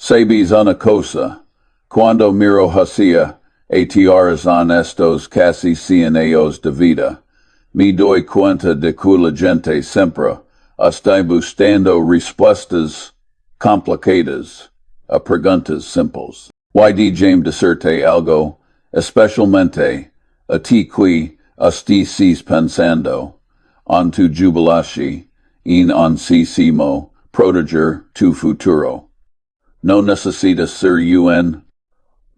Sabes una cosa, cuando miro hacia atrás en estos casi 100 años de vida, me doy cuenta de que la gente siempre está buscando respuestas complicadas a preguntas simples. Yd decirte algo, especialmente a ti que estés pensando en tu jubilación en proteger tu futuro. No necesitas ser un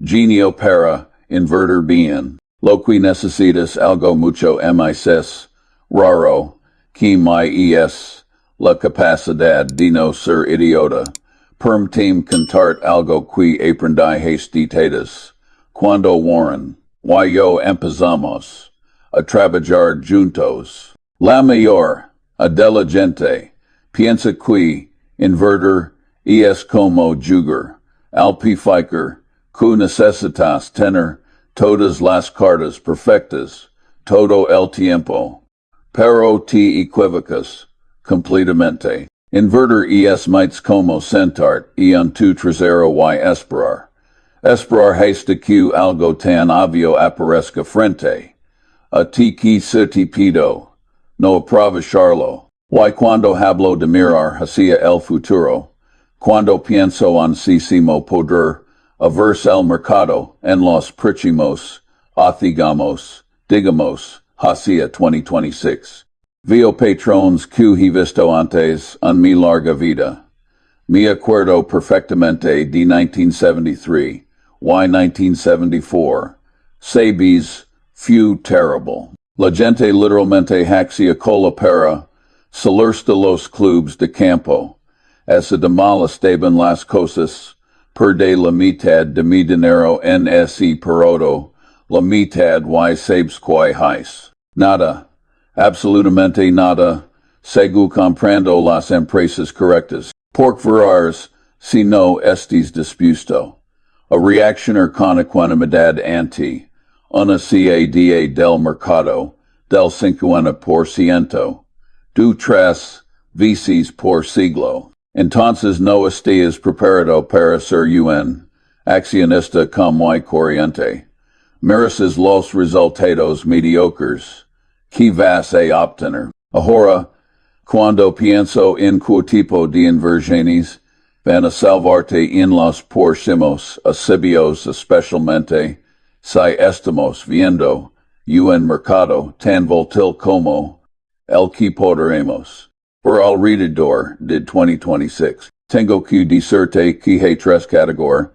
genio para invertir bien. Lo que necesitas algo mucho más raro que es la capacidad de no ser idiota. Permíteme contarte algo que aprendí hastitadas. Cuando Warren y yo empezamos a trabajar juntos, la mayor de la gente piensa que invertir es como jugar al pificar que necesitas tener todas las cartas perfectas todo el tiempo, pero te equivocas completamente. Invertir es más como sentarte en tu trasero y esperar. Esperar hasta que algo tan obvio aparezca frente a ti que se te pido no aprovecharlo. Y cuando hablo de mirar hacia el futuro, cuando pienso en sísimo poder verse el mercado en los próximos, digamos, hacia 2026. Veo patrones que he visto antes en mi larga vida. Me acuerdo perfectamente de 1973 y 1974. Sabes, fue terrible. La gente literalmente hacia cola para salirse de los clubes de campo. Esa de mal estaban las cosas. Perdí la mitad de mi dinero en ese periodo, la mitad y sabes que hice. Nada, absolutamente nada, según comprendo las empresas correctas. Por verás, si no estés dispuesto a reaccionar con equanimidad ante una caída del mercado del 50%, du 3 veces por siglo. Entonces no estés preparado para ser un accionista como y corriente. Miras los resultados mediocres que vas a obtener. Ahora, cuando pienso en qué tipo de inversiones van a salvarte en los próximos años, especialmente si estamos viendo un mercado tan volátil como el que podremos por alrededor de 2026. Tengo que decirte que hay tres categorías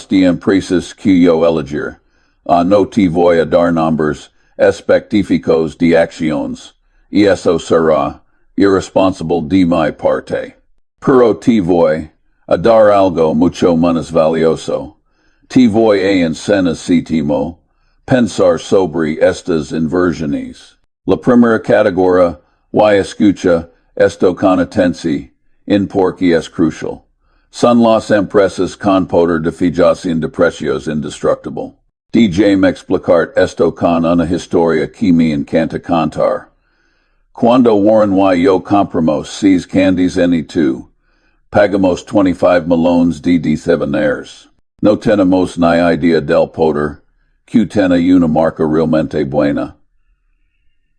de empresas que yo elegir. No te voy a dar nombres específicos de acciones, y eso será irresponsable de mi parte. Pero te voy a dar algo mucho más valioso. Te voy a enseñar cómo pensar sobre estas inversiones. La primera categoría, y escucha esto con atención, porque es crucial. Son las empresas con poder de fijación de precios indestructible. Déjame explicar esto con una historia que me encanta contar. Cuando Warren y yo compramos 6 candies en E2, pagamos 25 millones de $17. No tenemos ni idea del poder que tiene una marca realmente buena.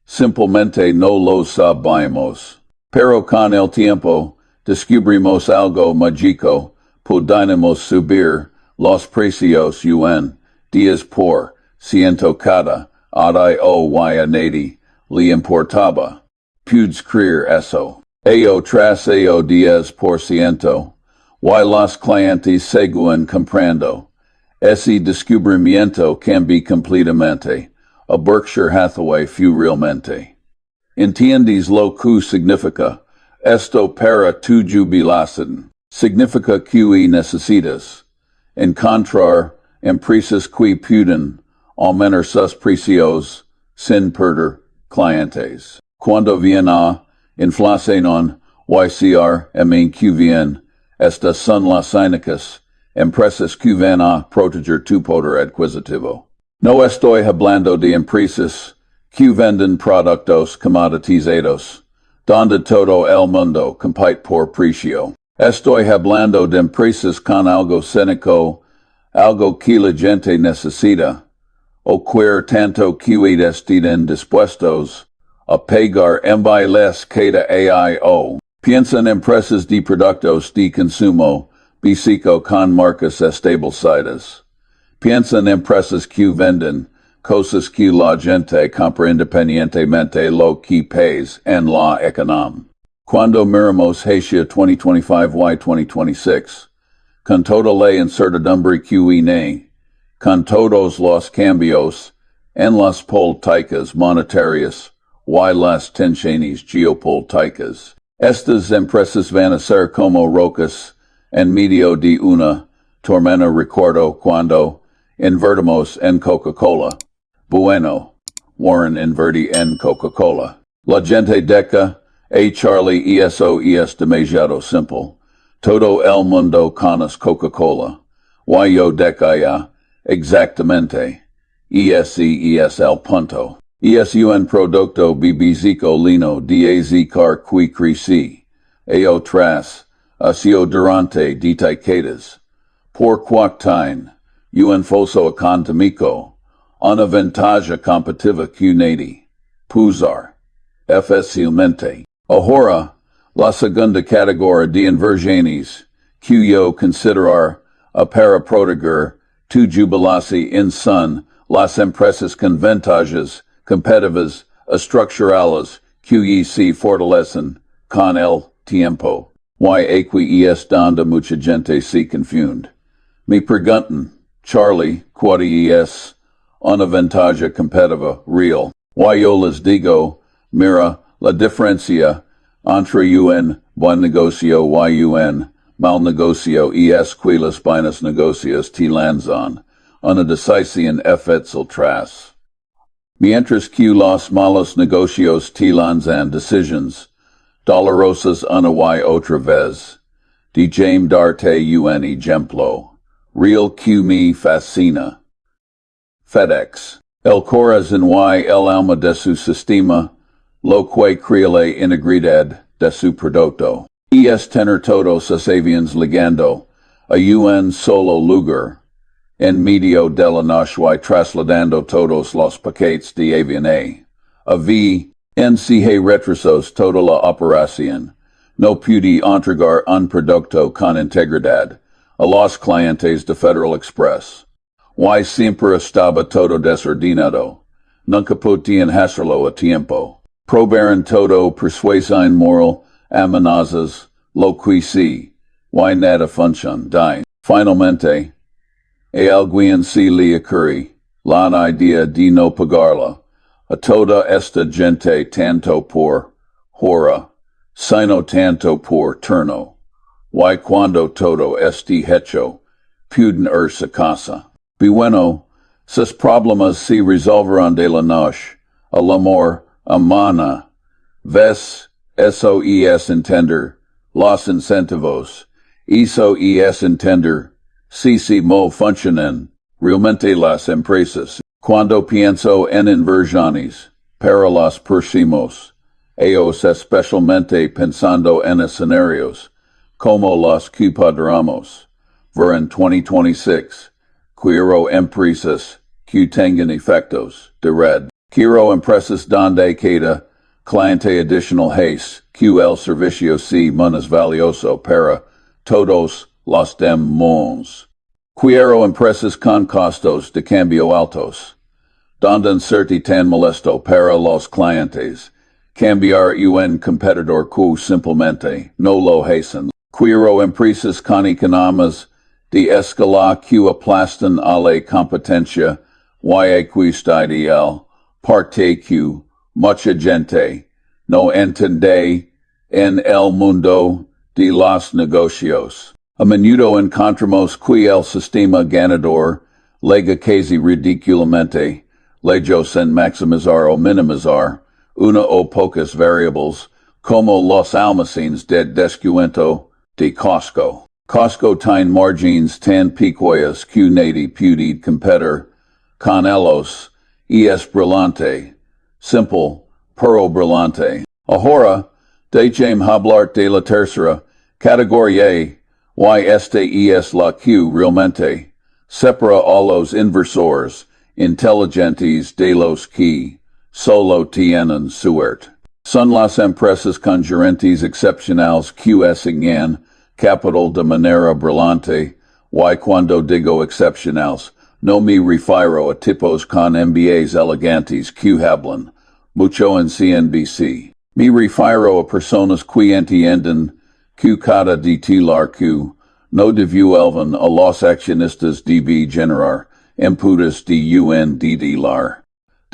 Simplemente no lo sabemos. Pero con el tiempo, descubrimos algo mágico, podemos subir los precios un 10% cada año y a nadie le importaba. Puedes creer eso. Año tras año 10%, y los clientes siguen comprando. Ese descubrimiento cambia completamente. A Berkshire Hathaway fue realmente. ¿Entiendes lo que significa esto para tu jubilación? Significa que necesitas encontrar empresas que pueden aumentar sus precios sin perder clientes. Cuando viene a inflación que viene, estas son las únicas empresas que van a proteger tu poder adquisitivo. No estoy hablando de empresas que venden productos commoditizados, donde todo el mundo compite por precio. Estoy hablando de empresas con algo cénico, algo que la gente necesita, o queer tanto que estén dispuestos a pagar les cada aio. Piensa en empresas de productos de consumo, básico con marcas establecidas. Piensa en empresas que venden cosas que la gente compra independientemente lo que pays en la economía. Cuando miramos hacia 2025 y 2026, con toda la incertidumbre que con todos los cambios en las políticas monetarias y las tensiones geopolíticas, estas empresas van a ser como rocas en medio de una tormenta. Recuerdo cuando invertimos en Coca-Cola. Bueno, Warren invertí en Coca-Cola. La gente deca a Charlie eso es demasiado simple. Todo el mundo conoce Coca-Cola. Y yo decía, exactamente. Es el punto. Es un producto bísico lino de car qui creci. Tras, asio durante décadas. Por quactine, un foso económico, una ventaja competitiva que nadie pusar fácilmente. Ahora, la segunda categoría de inversiones que yo considerar para proteger tu jubilación son las empresas con ventajas competitivas estructurales que se fortalecen con el tiempo. Y aquí es donde mucha gente se confunde. Me preguntan, Charlie, ¿cuál es una ventaja competitiva real? Y yo les digo, mira, la diferencia entre un buen negocio y un mal negocio es que los buenos negocios te lanzan una decisión fácil tras. Mientras que los malos negocios te lanzan decisiones dolorosas una y otra vez. Déjame darte un ejemplo. Real que me fascina. FedEx. El corazón y el alma de su sistema, lo que crea la integridad de su producto. Es tener todos los aviones ligando a un solo lugar, en medio de la noche y trasladando todos los paquetes de avión a v. En se retrasos toda la operación. No pude entregar un producto con integridad a los clientes de Federal Express. Y siempre estaba todo desordenado. Nunca podían hacerlo a tiempo. Probaron todo persuasión moral, amenazas, lo que sí. Y nada funciona. Finalmente, a alguien se le ocurre la idea de no pagarla a toda esta gente tanto por hora, sino tanto por turno. Y cuando todo este hecho, pueden irse a casa. Bueno, sus problemas se resolverán de la noche al amor amana. Ves, eso es entender los incentivos. Eso es entender si mo funcionan realmente las empresas. Cuando pienso en inversiones para los próximos, ellos especialmente pensando en escenarios como los que podremos ver en 2026. Quiero empresas que tengan efectos de red. Quiero empresas donde cada cliente adicional hace que el servicio sea más valioso para todos los demás. Quiero empresas con costos de cambio altos, donde ser tan molesto para los clientes. Cambiar un competidor que simplemente no lo hacen. Quiero empresas con economías de escala que aplastan a la competencia y aquí está ideal, parte que mucha gente no entiende en el mundo de los negocios. A menudo encontramos que el sistema ganador lega casi ridículamente lejos en maximizar o minimizar una o pocas variables como los almacenes de descuento de Costco. Costco tiene margins tan pequeños que nadie puede competir con ellos es brillante, simple, pero brillante. Ahora, déjame hablar de la tercera Categorie, y este es la que realmente separa a los inversores inteligentes de los que solo tienen suerte. Son las empresas con gerentes excepcionales que asignan capital de manera brillante, y cuando digo excepcionales, no me refiero a tipos con MBAs elegantes que hablan mucho en CNBC. Me refiero a personas que entienden que cada titular que no devuelven a los accionistas debe generar inputs de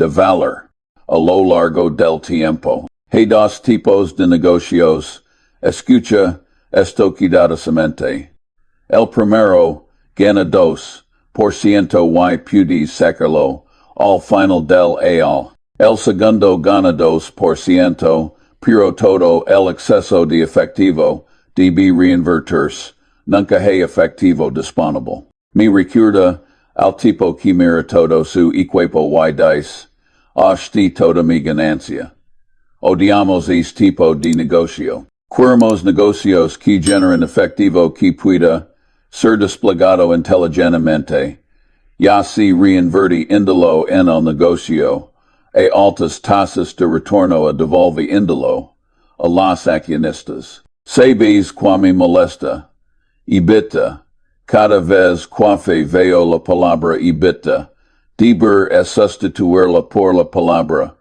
valor a lo largo del tiempo. Hay dos tipos de negocios. Escucha esto cuidadosamente. El primero gana 2% y puedes sacarlo al final del año. El segundo gana 2%, pero todo el exceso de efectivo debe reinvertirse. Nunca hay efectivo disponible. Me recuerda al tipo que mira todo su equipo y dice, "Asti toda mi ganancia." Odiamos este tipo de negocio. Queremos negocios que generan efectivo que pueda ser desplegado inteligentemente, ya se reinverte índolo en el negocio, a altas tasas de retorno a devolve índolo a los accionistas. Sabes que me molesta. EBITDA. Cada vez que veo la palabra EBITDA, deber es sustituirla por la palabra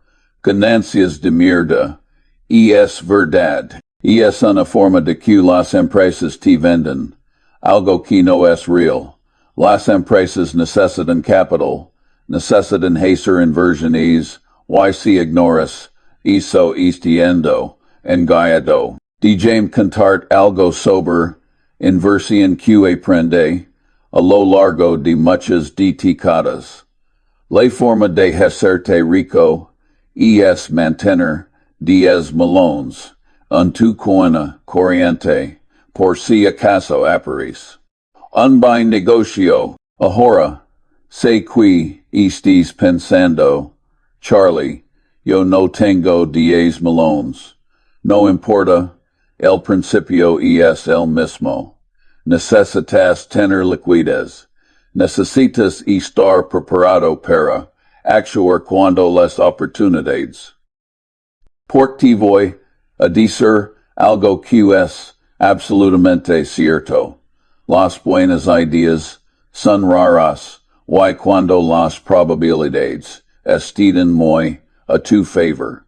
ganancias de mierda. Y es verdad. Y es una forma de que las empresas te venden algo que no es real. Las empresas necesitan capital, necesitan hacer inversiones, y si ignoras, eso extrayendo, engallado. Déjame contar algo sobre inversión que aprende a lo largo de muchas décadas. La forma de hacerte rico es mantener 10 millones en tu cuenta corriente por si acaso aparece un buen negocio. Ahora, sé que estés pensando, Charlie, yo no tengo 10 millones. No importa, el principio es el mismo. Necesitas tener liquidez. Necesitas estar preparado para actuar cuando las oportunidades. Porque voy a decir algo que es absolutamente cierto. Las buenas ideas son raras, y cuando las probabilidades estén muy a tu favor,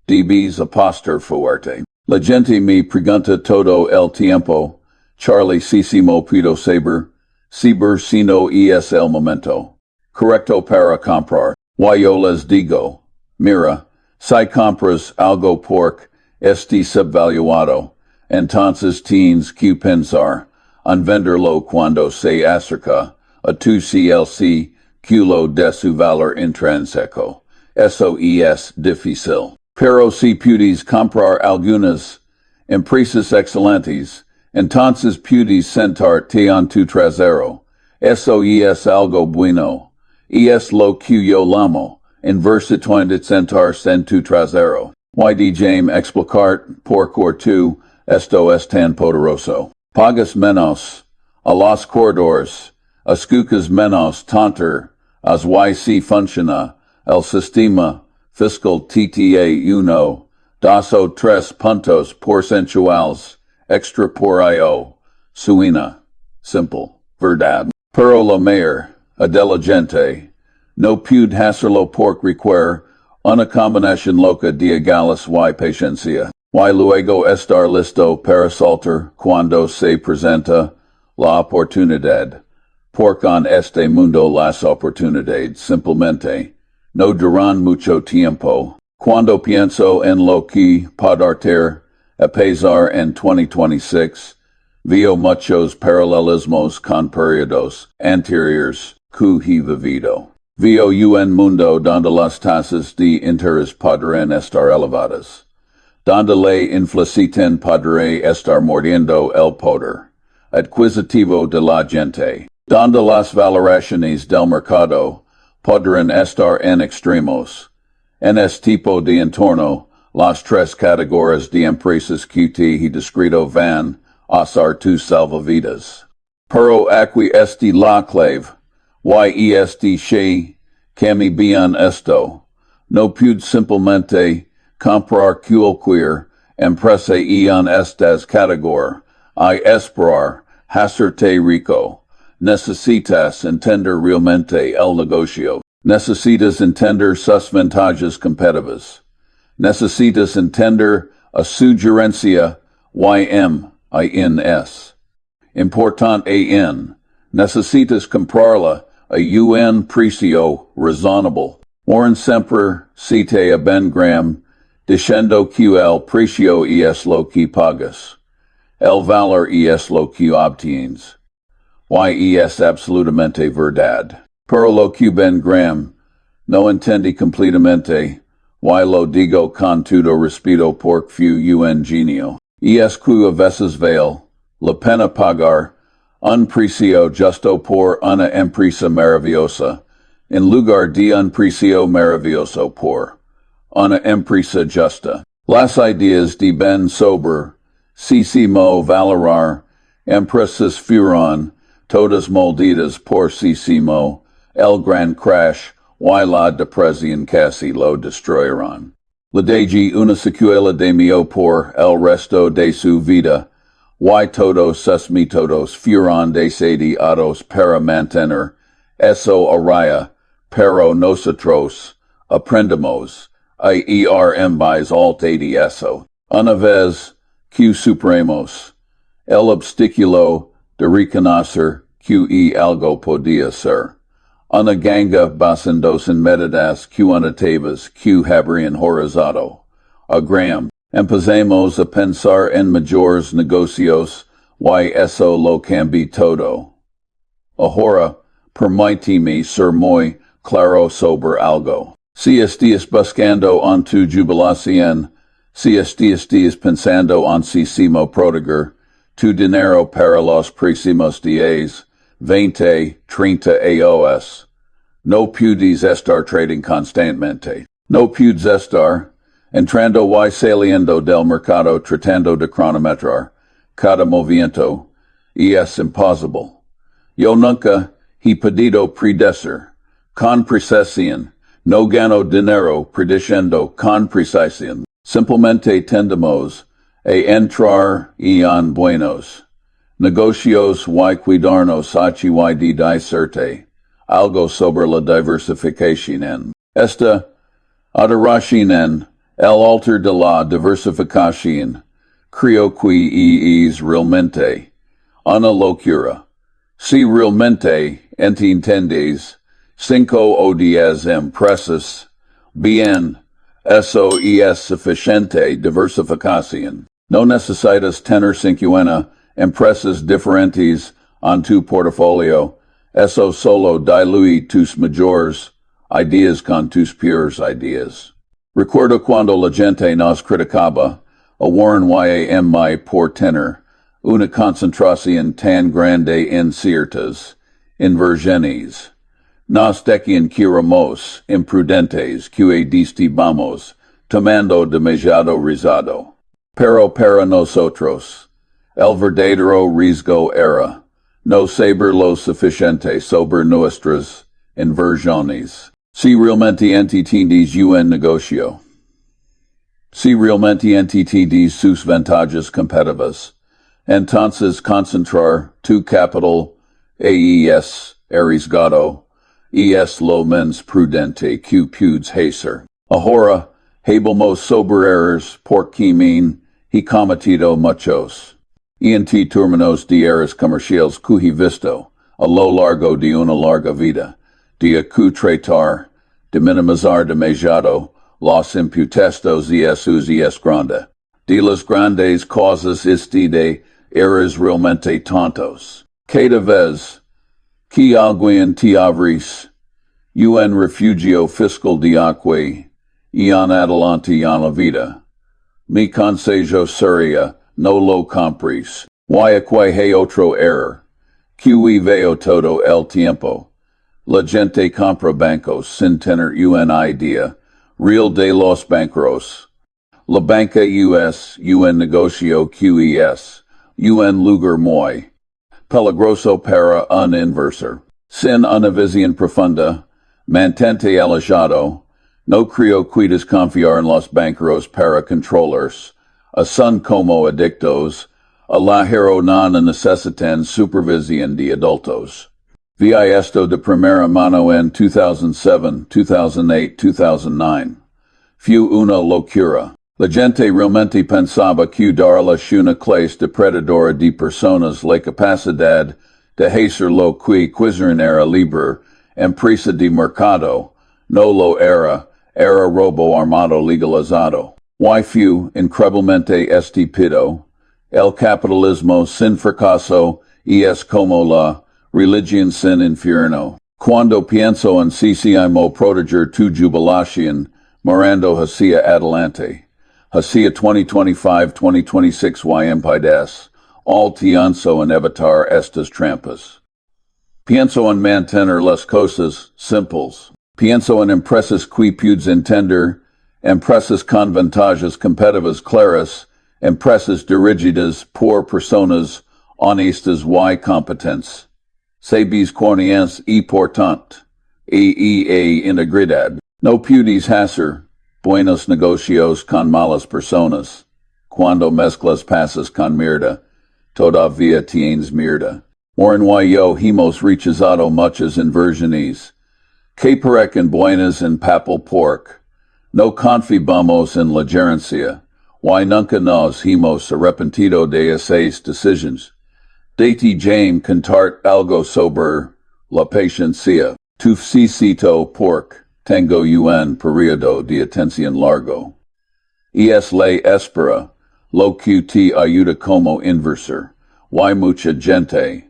debes apostar fuerte. La gente me pregunta todo el tiempo, Charlie, si mo puedo saber si no es el momento correcto para comprar. Y yo les digo, mira, si compras algo porque este subvaluado, entonces tienes que pensar en venderlo cuando se acerca a tu CLC kilo de su valor intrínseco. Eso es difícil. Pero si puedes comprar algunas empresas excelentes, entonces puedes sentarte en tu trasero. Eso es algo bueno. Es lo que yo llamo inversión sentarse en tu trasero. Y déjame explicar por qué tú esto es tan poderoso. Pagas menos a los corredores, escuchas menos tanto, as y si funciona el sistema fiscal TTA 1, 2 o 3 puntos porcentuales extra por IO, suena, simple, verdad. Pero lo mayor, diligente, no puede hacerlo porque requiere una combinación loca de egales y paciencia. Y luego estar listo para saltar cuando se presenta la oportunidad. Porque en este mundo las oportunidades simplemente no duran mucho tiempo. Cuando pienso en lo que podrá pasar en 2026, veo muchos paralelismos con periodos anteriores que he vivido. Veo un mundo donde las tasas de interés podrán estar elevadas, donde la inflación podrá estar mordiendo el poder adquisitivo de la gente, donde las valoraciones del mercado podrán estar en extremos. En este tipo de entorno, las tres categorías de empresas que te he descrito van asar tus salvavidas. Pero aquí este la clave, y este she, cami bien esto. No pude simplemente comprar cualquier empresa en estas categorías, y esperar hacerte rico. Necesitas entender realmente el negocio. Necesitas entender sus ventajas competitivas. Necesitas entender a su gerencia ins. Importante en. Necesitas comprarla a un precio razonable. Warren siempre cite a Ben Graham, diciendo que el precio es lo que pagas. El valor es lo que obtienes. Y es absolutamente verdad. Pero lo que Ben Graham no entiende completamente, y lo digo con todo respeto porque un genio. Es que a veces vale la pena pagar un precio justo por una empresa maravillosa, en lugar de un precio maravilloso por una empresa justa. Las ideas de Ben Sober, Sisimo valorar, empresas fueron todas moldidas por Sisimo, el gran crash, y la depresión casi lo destruyeron. Le deji una secuela de mio por el resto de su vida, y todos sus métodos fueron desediados para mantener eso a raya, pero nosotros aprendemos a más alta de eso. Una vez que supremos el obstáculo de reconocer que algo podía ser. Una ganga basándose en medidas cuantitativas que habrían horizontal. A Graham, empecemos a pensar en mayores negocios, y eso lo cambia todo. Ahora, permíteme ser muy claro sobre algo. Si estás buscando en tu jubilación, si estás pensando en sísimo proteger tu dinero para los próximos 10, 20, 30 años, no puedes estar trading constantemente. No puedes estar entrando y saliendo del mercado tratando de cronometrar cada movimiento, y es imposible. Yo nunca he podido predecir con precisión. No gano dinero prediciendo con precisión. Simplemente tendemos a entrar en buenos negocios y cuidarnos y de decirte algo sobre la diversificación en esta adoración en el altar de la diversificación. Creo que es realmente una locura. Si realmente entiendes 5 o 10 empresas, bien, eso es suficiente diversificación. No necesitas tener 50 empresas diferentes en tu portafolio. Eso solo diluye tus mayores ideas con tus peores ideas. Recuerdo cuando la gente nos criticaba a Warren Yam por tener una concentración tan grande en ciertas inversiones. Nos decían que éramos imprudentes, que estábamos tomando demasiado riesgo. Pero para nosotros, el verdadero riesgo era no saber lo suficiente sobre nuestras inversiones. Si realmente entiendes un negocio. Si realmente entiendes sus ventajas competitivas, entonces concentrar tu capital es arriesgado, es lo menos prudente que puedes hacer. Ahora, habemos sobre errores porque he cometido muchos. En términos de errores comerciales que he visto a lo largo de una larga vida, de tratar de minimizar demasiado los impuestos y eso es grande. De las grandes causas de errores realmente tontos. Cada vez que alguien te abres un refugio fiscal de aquí y en adelante en la vida, mi consejo sería no lo compres. Y aquí hay otro error, que veo todo el tiempo. La gente compra bancos sin tener una idea real de los bancos. La banca un negocio que es un lugar muy peligroso para un inversor. Sin una visión profunda, mantente alejado, no creo cuides confiar en los banqueros para controllers, a son como adictos, a la hero non necesitan supervisión de adultos. Vi esto de primera mano en 2007, 2008, 2009. Fue una locura. La gente realmente pensaba que darle una clase de predadora de personas la capacidad de hacer lo que quisieran era libre, empresa de mercado, no lo era robo armado legalizado. Why fue increíblemente estúpido. El capitalismo sin fracaso y es como la religión sin infierno. Cuando pienso en CCIMO proteger tu jubilación, mirando hacia adelante. Hacia 2025-2026 y impides, al pienso en evitar estas trampas. Pienso en mantener las cosas simples. Pienso en empresas que puedes entender, empresas con ventajas competitivas claras, empresas dirigidas por personas honestas y competentes. Sabes cornientes y portant. Integridad. No puedes hacer buenos negocios con malas personas. Cuando mezclas pasas con mierda, todavía tienes mierda. Morin y yo hemos rechazado muchas inversiones. Que parecen buenas en papel pork. No confiamos en la gerencia. Y nunca nos hemos arrepentido de esas decisions. Date James contart algo sobre la paciencia. Tufcito pork. Tengo un periodo de atención largo. Es la espera, lo que te ayuda como inversor. Y mucha gente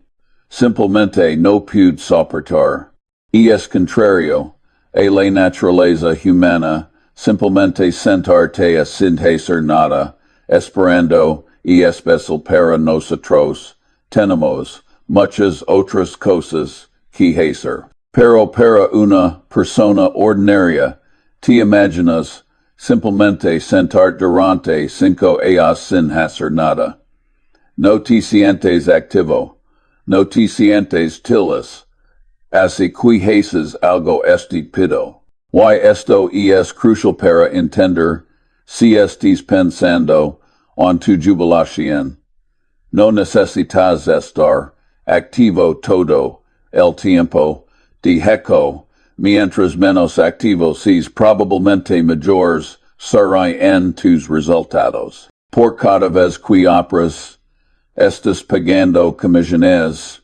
simplemente no puede soportar. Es contrario a la naturaleza humana, simplemente sentarte sin hacer nada, esperando y especial para nosotros. Tenemos muchas otras cosas que hacer. Pero para una persona ordinaria, te imaginas simplemente sentar durante 5 años sin hacer nada. No te sientes activo, no te sientes tilas, así que haces algo estúpido. Y esto es crucial para entender si estás pensando en tu jubilación. No necesitas estar activo todo el tiempo. De hecho, mientras menos activo seas probablemente mayores serán tus resultados. Por cada vez que operas, estás pagando comisiones,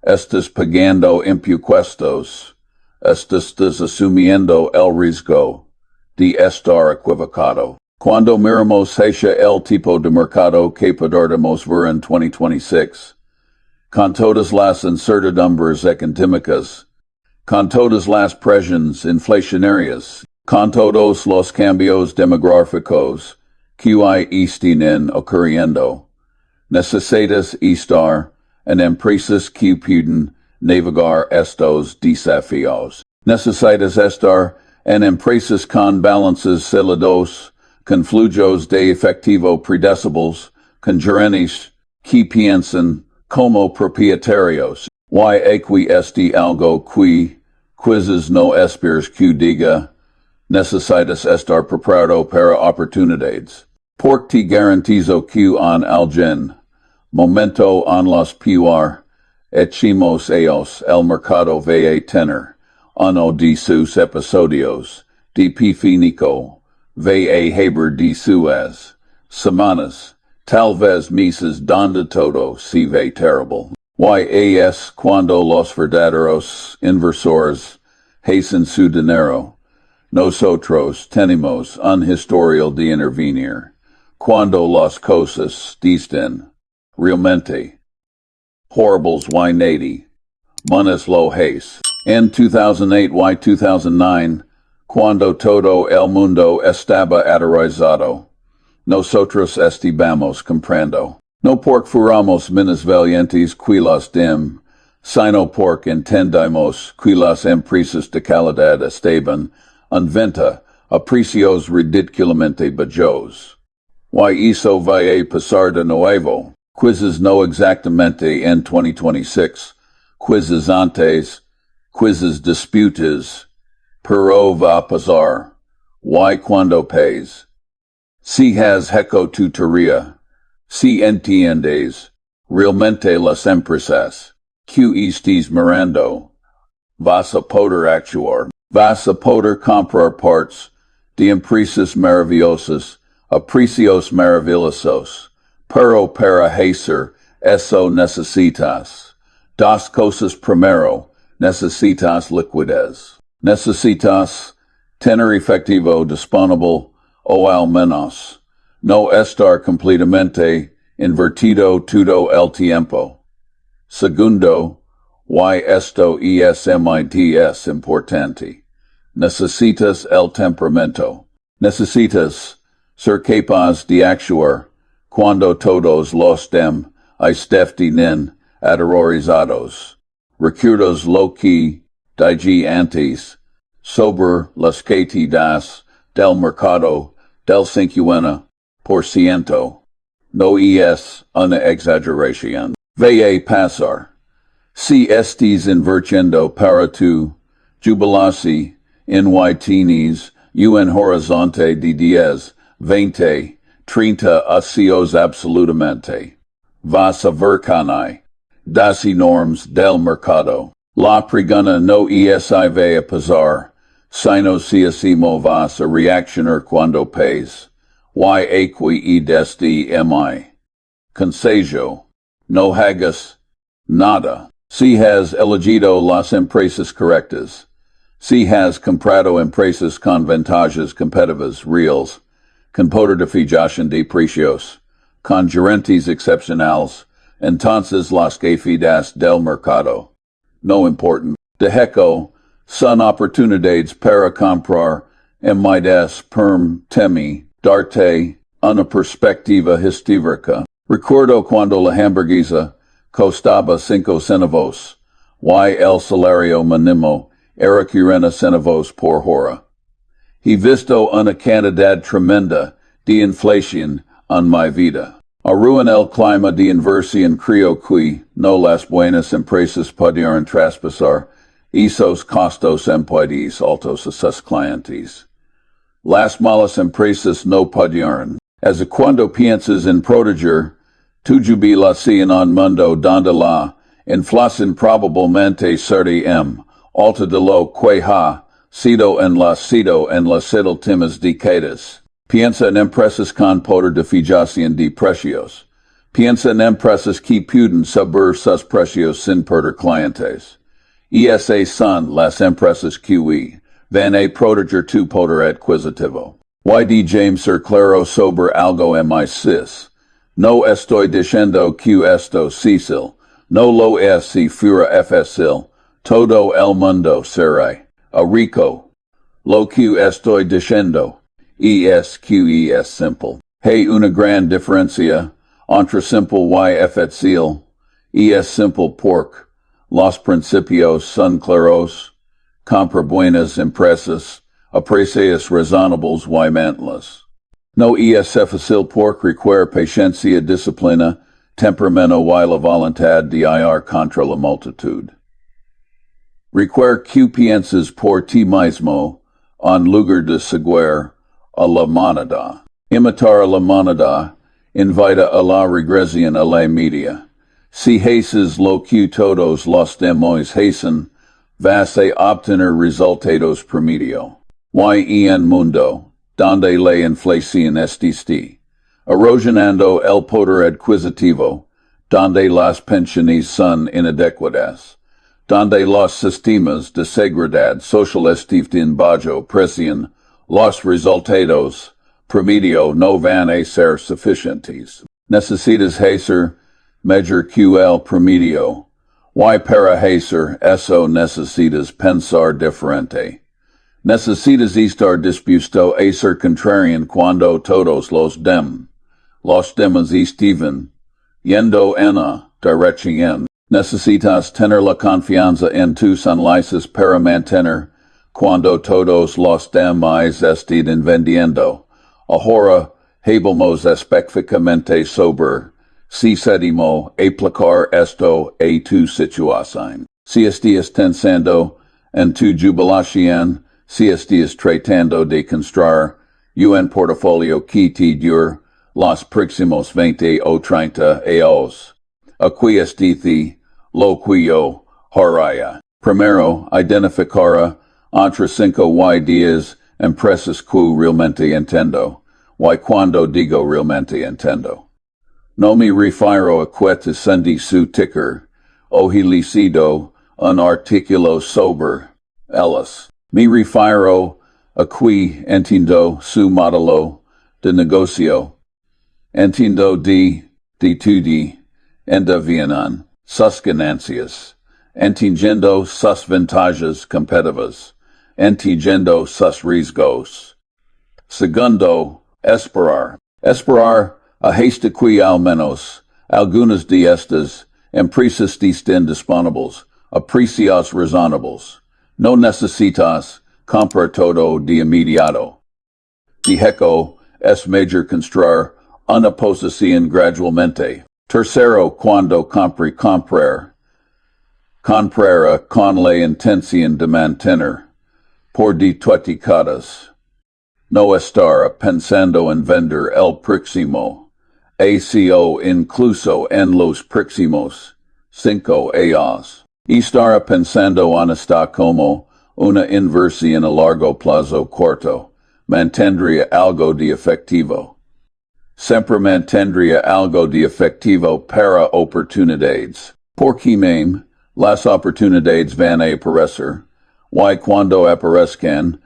estás pagando impuestos, estás asumiendo el riesgo de estar equivocado. Cuando miramos hacia el tipo de mercado que podremos ver en 2026, con todas las incertidumbres económicas, con todas las presiones inflacionarias, con todos los cambios demográficos que están ocurriendo, necesitas estar en empresas que pueden navegar estos desafíos. Necesitas estar en empresas con balances sólidos, con flujos de efectivo predecibles, con gerentes que piensan como propietarios. Y aquí este algo que quizás no esperas que diga, necesitas estar preparado para oportunidades. Porque te garantizo que en algún momento en los peor echemos ellos el mercado va a tener uno de sus episodios de pifinico, va a haber de sus semanas, tal vez meses donde todo se ve terrible. Y es cuando los verdaderos inversores hacen su dinero. Nosotros tenemos un historial de intervenir. Cuando las cosas están realmente horribles y nadie manos lo hace. En 2008 y 2009, cuando todo el mundo estaba aterrorizado, nosotros estábamos comprando. No porque fuéramos menos valientes que los dem, sino porque entendemos que las empresas de calidad estaban en venta a precios ridículamente bajos. Y eso va a pasar de nuevo. quizzes no exactamente en 2026, quizzes antes, quizzes disputes, pero va pasar, y cuando pays. Si has heco tu teoría, si entiendes, realmente las empresas, que estés mirando, vas a poder actuar, vas a poder comprar parts de empresas maravillosas a precios maravillosos, pero para hacer eso necesitas. Dos cosas primero, necesitas liquidez. Necesitas tener efectivo disponible o al menos no estar completamente invertido todo el tiempo. Segundo, y esto es importante. Necesitas el temperamento. Necesitas ser capaz de actuar cuando todos los estén aterrorizados. Recuerdos lo que dije antes sobre las caídas del mercado del 50%. No es una exageración. Vaya pasar. Si estés invirtiendo para tu jubilación tienes un horizonte de 10, 20, 30 años absolutamente. Vas a ver canai. Das normas del mercado. La pregunta no es si va a pasar, sino si hacemos vas a reaccionar cuando pays. Y aquí desde mi consejo. No hagas nada. Si has elegido las empresas correctas. Si has comprado empresas con ventajas competitivas reales, con poder de fijación de precios, con gerentes excepcionales, entonces las caídas del mercado no importan. De hecho, son oportunidades para comprar empresas permíteme darte una perspectiva histórica. Recuerdo cuando la hamburguesa costaba 5 centavos, y el salario mínimo era 40 centavos por hora. He visto una cantidad tremenda de inflación en mi vida. Arruin el clima de inversión creo que no las buenas empresas pudieron traspasar esos costos empleados altos a sus clientes. Las malas empresas no pudieron. As cuando piensas en proteger tu jubilación en mundo donde la inflación probablemente será alta de lo que ha sido en las últimas décadas. Piensa en empresas con poder de fijación de precios. Piensa en empresas que pueden subir sus precios sin perder clientes. Esas son las empresas que van a proteger tu poder adquisitivo. Y James ser claro sobre algo MI6. No estoy diciendo que esto Cecil. No lo es si fuera fácil. Todo el mundo será rico. Lo que estoy diciendo es simple. Hay una gran diferencia entre simple y fácil. Es simple porque los principios son claros. Compra buenas empresas a precios razonables y mantenerlas. No es fácil porque requiere paciencia, disciplina, temperamento y la voluntad de ir contra la multitud. Requiere que pienses por ti mismo en lugar de seguir a la manada. Imitar a la manada invita a la regresión a la media. Si haces lo que todos los demás hacen, vas a obtener resultados promedio. Y en mundo, donde la inflación existe, erosionando el poder adquisitivo, donde las pensiones son inadecuadas, donde los sistemas de seguridad social están bajo presión, los resultados promedio no van a ser suficientes. Necesitas hacer mejor que el promedio. Y para hacer eso necesitas pensar diferente. Necesitas estar dispuesto a ser contrarian cuando todos los demás estiven yendo en una dirección. Necesitas tener la confianza en tus análisis para mantener cuando todos los demás estén vendiendo. Ahora hablamos específicamente sobre si sedimo aplicar esto a tu situación. Si estás pensando en tu jubilación, si estás tratando de construir un portafolio que te dure los próximos 20 o 30 años. Aquí dice lo que yo haría. Primero, identificar entre 5 ideas empresas que realmente entiendo. Y cuando digo realmente entiendo. No me refiero a que sendi su ticker, o hilicido un artículo sobre ellas. Me refiero a que entiendo su modelo de negocio. Entiendo de tudo, vienen sus ganancias. Entendiendo sus ventajas competitivas. Entendiendo sus riesgos. Segundo, esperar. Esperar hasta que al menos algunas de estas empresas estén disponibles a precios razonables. No necesitas comprar todo de inmediato. Dijeco es mejor construir una posición gradualmente. Tercero, cuando comprar con la intención de mantener por determinadas. No estar pensando en vender el próximo ACO incluso en los próximos 5 años. Estar pensando en esta como una inversión a largo plazo corto, mantendría algo de efectivo. Siempre mantendría algo de efectivo para oportunidades. Porque meme, las oportunidades van a aparecer, y cuando aparezcan,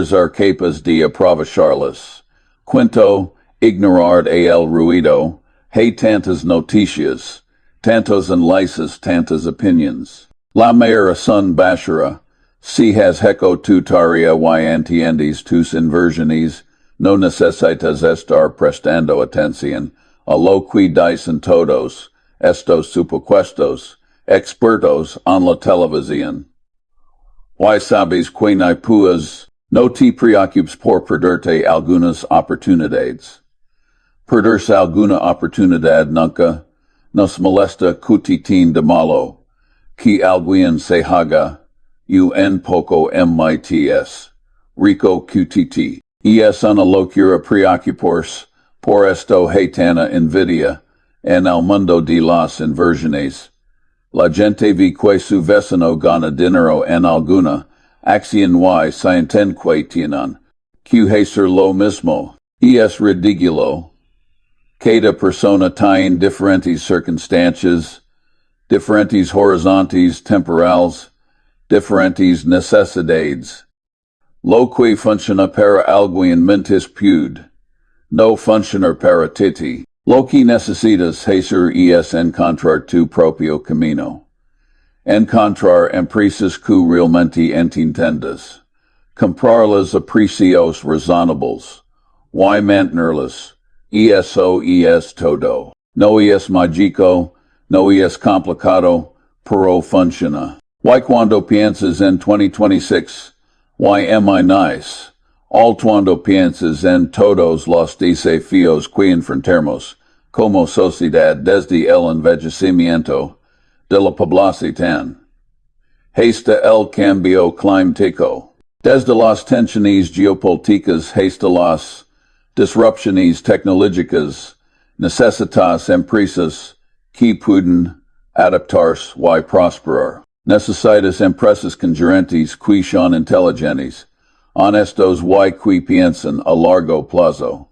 ser capaz de aprovecharlas. Quinto, ignorar el ruido. Hay tantas noticias, tantos enlaces, tantas opinions. La mayor son bashara. Si has heco tu tarea y entiendes tus inversiones, no necesitas estar prestando atención a lo que dicen todos estos supuestos expertos en la televisión. Y sabes que no puedes. No te preocupes por perderte algunas oportunidades. Perderse alguna oportunidad nunca nos molesta cutitín de malo, que alguien se haga, un poco mits, rico qtt. Y es una locura preocuparse por esto hatana envidia en el mundo de las inversiones. La gente ve que su vecino gana dinero en alguna acción y sienten que tienen que hacer lo mismo. Y es ridículo. Cada persona tiene diferentes circunstancias, diferentes horizontes temporales, diferentes necesidades. Lo que funciona para alguien mentis puede no funcionar para ti. Lo que necesitas hacer es encontrar tu propio camino. Encontrar empresas que realmente entiendas. Comprarlas a precios razonables. Y mantenerlas. Eso es todo. No es mágico, no es complicado, pero funciona. Y cuando piensas en 2026, y nice. All cuando piensas en todos los desafíos que enfrentamos como sociedad desde el envejecimiento de la población hasta el cambio climático, desde las tensiones geopolíticas hasta las disrupciones tecnológicas, necesitas empresas que pueden adaptarse y prosperar. Necesitas empresas congerentes que son inteligentes, honestos y que piensan a largo plazo.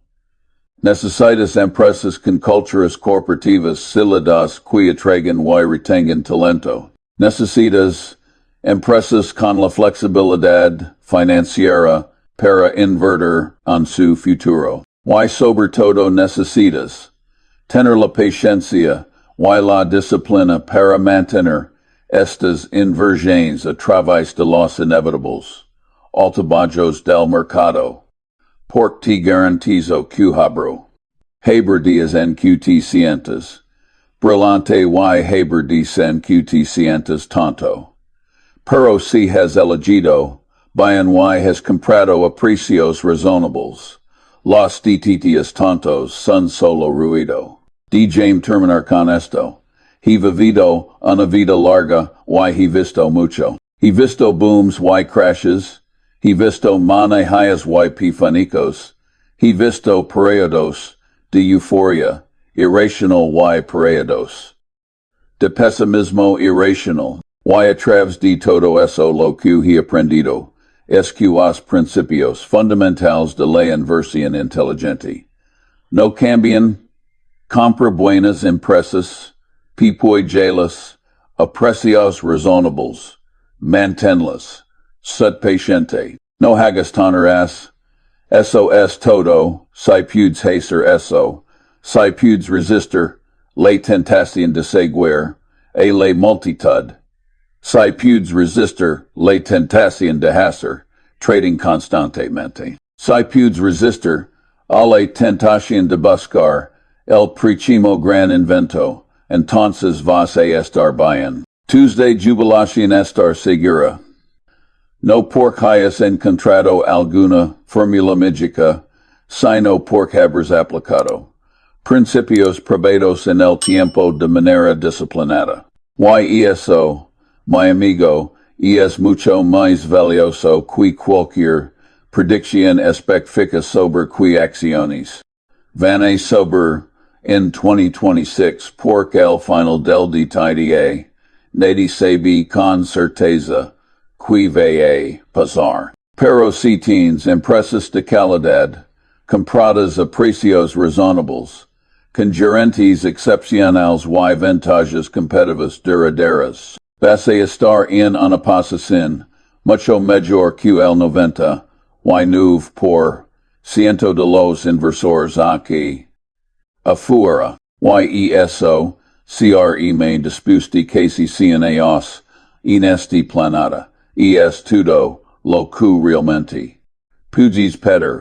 Necesitas empresas con culturas corporativas sólidas que atraigan y retengan talento. Necesitas empresas con la flexibilidad financiera para invertir en su futuro. Y sobre todo necesitas tener la paciencia y la disciplina para mantener estas inversiones a través de los inevitables altibajos del mercado. Porque te garantizo que habrá días en que te sientas brillante y habrá días en que te sientas tonto. Pero si has elegido bien y has comprado a precios razonables, los detitos tontos son solo ruido. Jame terminar con esto. He vivido una vida larga, y he visto mucho. He visto booms, y crashes. He visto manejillas, y pifanicos. He visto periodos de euforia, irrational, y periodos de pesimismo irrational. Y a través de todo eso lo que he aprendido, es que los principios fundamentales de la inversión inteligente no cambian. Compra buenas empresas, pipoigelas, a precios razonables, manténlas, sed paciente, no hagas toneras, eso es todo, si pudes hacer eso, si pudes resistir, la tentación de seguir, a la multitud, si pudes resistir, la tentación de hacer, trading constantemente, si pudes resistir, a la tentación de buscar, el próximo gran invento, entonces vas a estar bien. Tuesday, jubilación estar segura. No porque hayas encontrado alguna fórmula mágica, sino porque habrás aplicado principios probados en el tiempo de manera disciplinada. Y eso, mi amigo, es mucho más valioso que cualquier predicción específica sobre que acciones van a sobre en 2026 porque el final del detalle nadie sabe con certeza que va a pasar. Pero si tienes empresas de calidad, compradas a precios razonables, con gerentes excepcionales y ventajas competitivas duraderas, vas a estar en una posición mucho mejor que el 99% de los inversores aquí afuera. Y eso, CRE me dispuste casi CNAOS en este planeta, es todo lo que realmente puedes pedir.